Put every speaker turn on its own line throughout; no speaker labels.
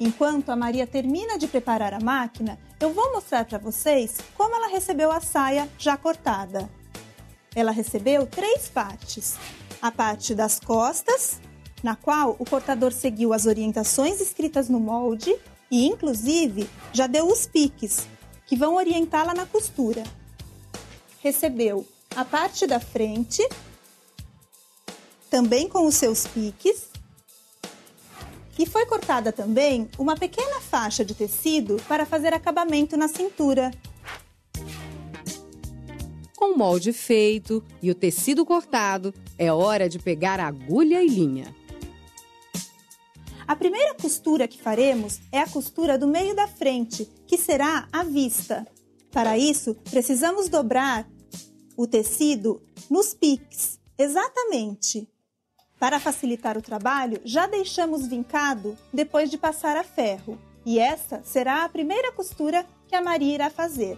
Enquanto a Maria termina de preparar a máquina, eu vou mostrar para vocês como ela recebeu a saia já cortada. Ela recebeu 3 partes. A parte das costas, na qual o cortador seguiu as orientações escritas no molde e, inclusive, já deu os piques, que vão orientá-la na costura. Recebeu a parte da frente, também com os seus piques, e foi cortada também uma pequena faixa de tecido para fazer acabamento na cintura.
Com o molde feito e o tecido cortado, é hora de pegar agulha e linha.
A primeira costura que faremos é a costura do meio da frente, que será à vista. Para isso, precisamos dobrar o tecido nos piques, exatamente. Para facilitar o trabalho, já deixamos vincado depois de passar a ferro. E essa será a primeira costura que a Maria irá fazer.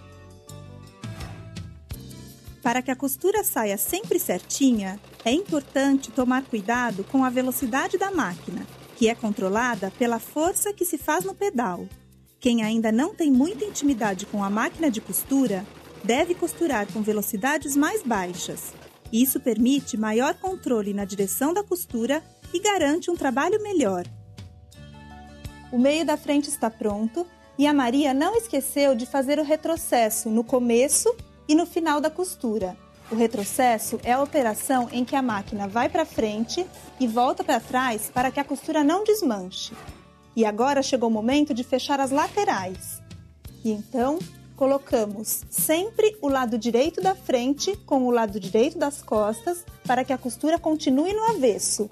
Para que a costura saia sempre certinha, é importante tomar cuidado com a velocidade da máquina, que é controlada pela força que se faz no pedal. Quem ainda não tem muita intimidade com a máquina de costura, deve costurar com velocidades mais baixas. Isso permite maior controle na direção da costura e garante um trabalho melhor. O meio da frente está pronto e a Maria não esqueceu de fazer o retrocesso no começo e no final da costura. O retrocesso é a operação em que a máquina vai para frente e volta para trás para que a costura não desmanche. E agora chegou o momento de fechar as laterais. E então, colocamos sempre o lado direito da frente com o lado direito das costas para que a costura continue no avesso.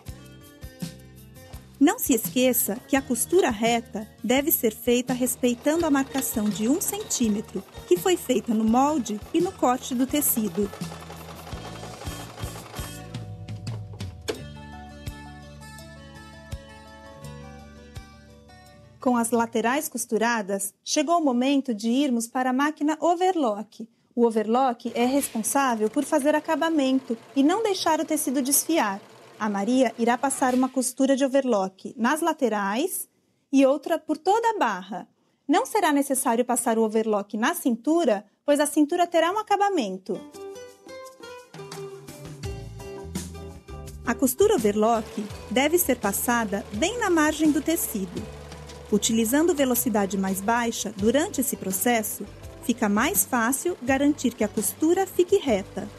Não se esqueça que a costura reta deve ser feita respeitando a marcação de 1 centímetro, que foi feita no molde e no corte do tecido. Com as laterais costuradas, chegou o momento de irmos para a máquina overlock. O overlock é responsável por fazer acabamento e não deixar o tecido desfiar. A Maria irá passar uma costura de overlock nas laterais e outra por toda a barra. Não será necessário passar o overlock na cintura, pois a cintura terá um acabamento. A costura overlock deve ser passada bem na margem do tecido. Utilizando velocidade mais baixa durante esse processo, fica mais fácil garantir que a costura fique reta.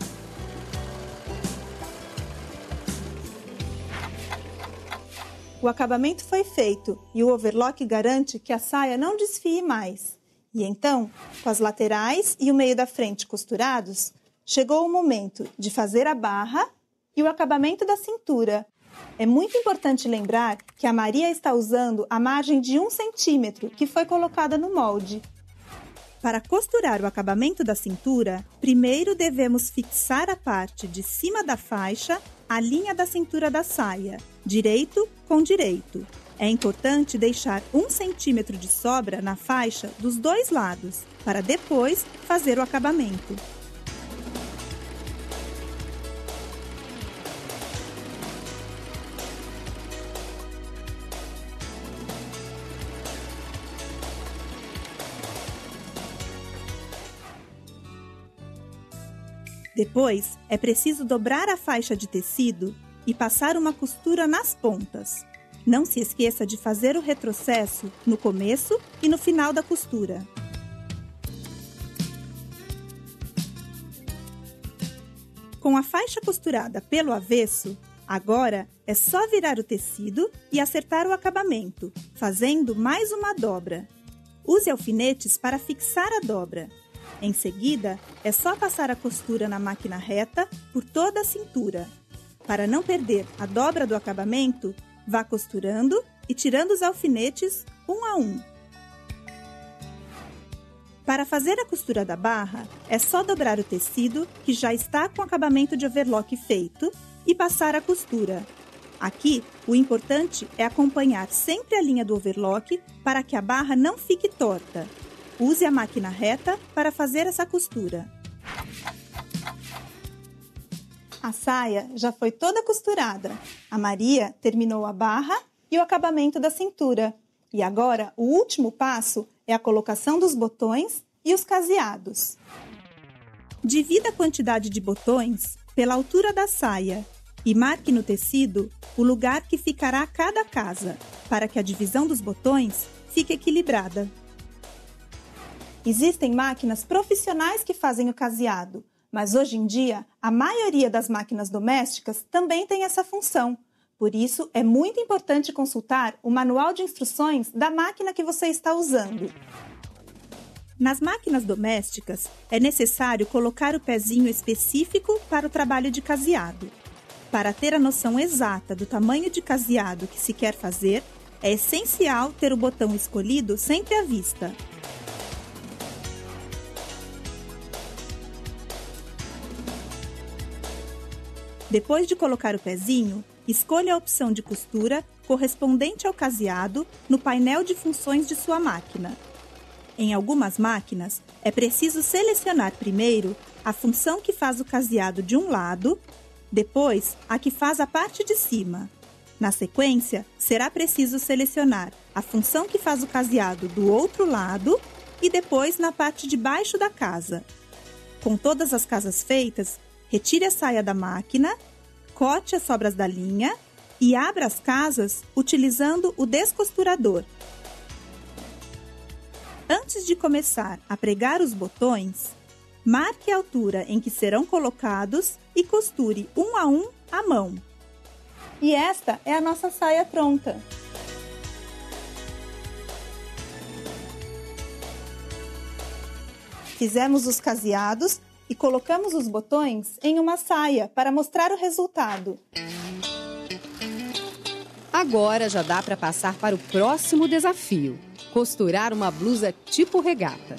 O acabamento foi feito e o overlock garante que a saia não desfie mais. E então, com as laterais e o meio da frente costurados, chegou o momento de fazer a barra e o acabamento da cintura. É muito importante lembrar que a Maria está usando a margem de 1 centímetro que foi colocada no molde. Para costurar o acabamento da cintura, primeiro devemos fixar a parte de cima da faixa à linha da cintura da saia, direito com direito. É importante deixar 1 centímetro de sobra na faixa dos 2 lados, para depois fazer o acabamento. Depois, é preciso dobrar a faixa de tecido e passar uma costura nas pontas. Não se esqueça de fazer o retrocesso no começo e no final da costura. Com a faixa costurada pelo avesso, agora é só virar o tecido e acertar o acabamento, fazendo mais uma dobra. Use alfinetes para fixar a dobra. Em seguida, é só passar a costura na máquina reta por toda a cintura. Para não perder a dobra do acabamento, vá costurando e tirando os alfinetes um a um. Para fazer a costura da barra, é só dobrar o tecido, que já está com o acabamento de overlock feito, e passar a costura. Aqui, o importante é acompanhar sempre a linha do overlock para que a barra não fique torta. Use a máquina reta para fazer essa costura. A saia já foi toda costurada. A Maria terminou a barra e o acabamento da cintura. E agora, o último passo é a colocação dos botões e os caseados. Divida a quantidade de botões pela altura da saia e marque no tecido o lugar que ficará cada casa, para que a divisão dos botões fique equilibrada. Existem máquinas profissionais que fazem o caseado, mas hoje em dia a maioria das máquinas domésticas também tem essa função. Por isso, é muito importante consultar o manual de instruções da máquina que você está usando. Nas máquinas domésticas, é necessário colocar o pezinho específico para o trabalho de caseado. Para ter a noção exata do tamanho de caseado que se quer fazer, é essencial ter o botão escolhido sempre à vista. Depois de colocar o pezinho, escolha a opção de costura correspondente ao caseado no painel de funções de sua máquina. Em algumas máquinas, é preciso selecionar primeiro a função que faz o caseado de um lado, depois a que faz a parte de cima. Na sequência, será preciso selecionar a função que faz o caseado do outro lado e depois na parte de baixo da casa. Com todas as casas feitas, retire a saia da máquina, corte as sobras da linha e abra as casas utilizando o descosturador. Antes de começar a pregar os botões, marque a altura em que serão colocados e costure um a um à mão. E esta é a nossa saia pronta. Fizemos os caseados e colocamos os botões em uma saia para mostrar o resultado.
Agora já dá para passar para o próximo desafio: costurar uma blusa tipo regata.